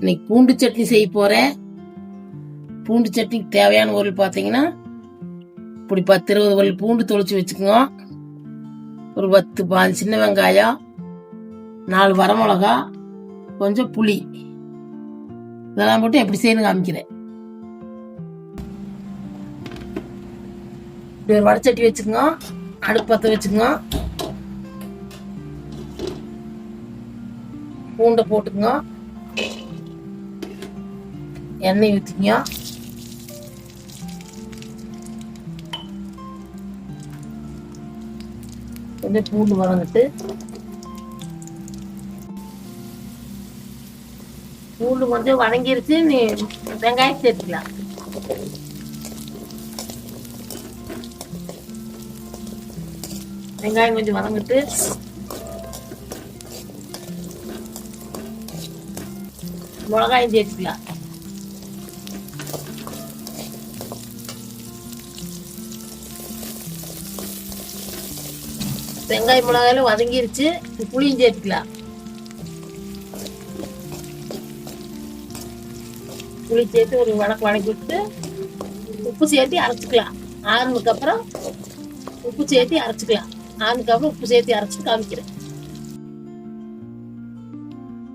இன்னைக்கு பூண்டு சட்னி செய்ய போறேன். பூண்டு சட்னிக்கு தேவையான பொருள் பார்த்தீங்கன்னா, இப்படி 10-20 பல் பூண்டு தொளிச்சு வச்சுக்கோங்க. ஒரு 10-15 சின்ன வெங்காயம், 4 வரமிளகா, கொஞ்சம் புளி, இதெல்லாம் போட்டு எப்படி செய்யணும் காமிக்கிறேன். இப்படி ஒரு வடச்சட்டி வச்சுக்கோங்க. அடுப்பு பற்ற வச்சுக்கோங்க. பூண்டை போட்டுக்கோங்க. எண்ணெய் ஊற்றிக்கோங்க. கொஞ்சம் பூண்டு வதங்கிட்டு பூண்டு கொஞ்சம் வதங்கிருச்சு. நீ வெங்காயம் சேர்த்துக்கலாம். வெங்காயம் கொஞ்சம் வதங்கிட்டு மிளகாயும் சேர்த்துக்கலாம். வெங்காயம் மிளகாயில வதங்கிருச்சு. புளியும் சேர்த்துக்கலாம். புளி சேர்த்து ஒரு வதக்கி விட்டு உப்பு சேர்த்து அரைச்சிக்கலாம். ஆறுனதுக்கு அப்புறம் உப்பு சேர்த்து அரைச்சிக்கலாம். ஆறுனதுக்கு அப்புறம் உப்பு சேர்த்து அரைச்சிட்டு காமிக்கிறேன்.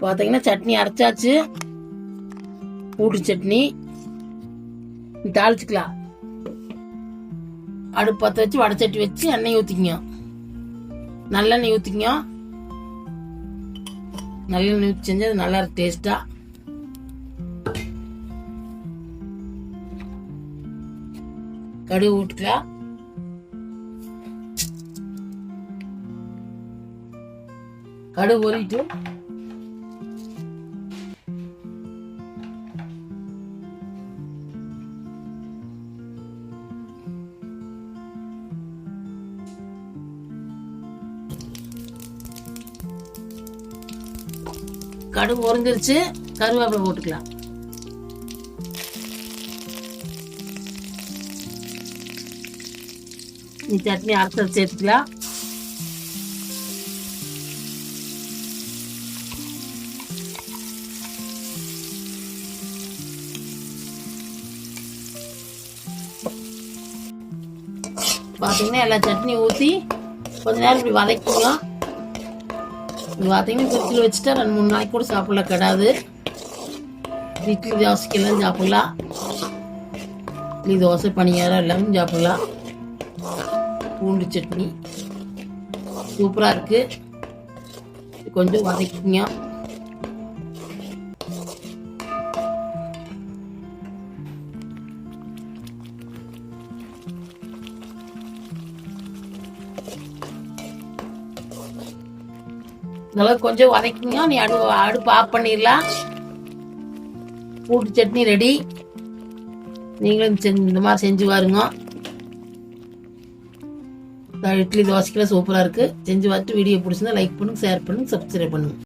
பார்த்தீங்கன்னா சட்னி அரைச்சாச்சு. பூண்டு சட்னி தாளிச்சுக்கலாம். அடுப்பு பற்ற வச்சு வடச்சட்டி வச்சு எண்ணெய் ஊற்றிக்கங்க. நல்லெண்ணெய் ஊற்றிக்கங்க. நல்லெண்ணெய் ஊற்றி செஞ்சு அது நல்லா இருக்கு டேஸ்டா. கடுகு ஊற்றிக்கலாம். கடுகு பொரிட்டு கடுகு பொரிஞ்சிருச்சு. கருவேப்பிலை போட்டுக்கலாம். நீ சட்னி அரைச்சி சேர்த்துக்கலாம். பார்த்தீங்கன்னா எல்லா சட்னி ஊற்றி கொஞ்ச நேரம் இப்படி வதக்கிங்க. இது பார்த்தீங்கன்னா ஃப்ரிட்ஜில் வச்சுட்டா 2-3 நாளைக்கு கூட சாப்பிடலாம், கிடாது. இட்லி தோசைக்கெல்லாம் சாப்பிடலாம். இட்லி தோசை பணியாரம் எல்லாமே சாப்பிடலாம். பூண்டு சட்னி சூப்பராக இருக்கு. கொஞ்சம் வதக்கிங்க. நல்லா கொஞ்சம் வதக்கிங்க. நீ அடுப்பு ஆஃப் பண்ணிடலாம். பூண்டு சட்னி ரெடி. நீங்களும் இந்த மாதிரி செஞ்சு பாருங்க. இட்லி தோசைக்கெல்லாம் சூப்பராக இருக்குது. செஞ்சு பார்த்துட்டு வீடியோ பிடிச்சிருந்தா லைக் பண்ணுங்க, ஷேர் பண்ணுங்க, சப்ஸ்கிரைப் பண்ணுங்க.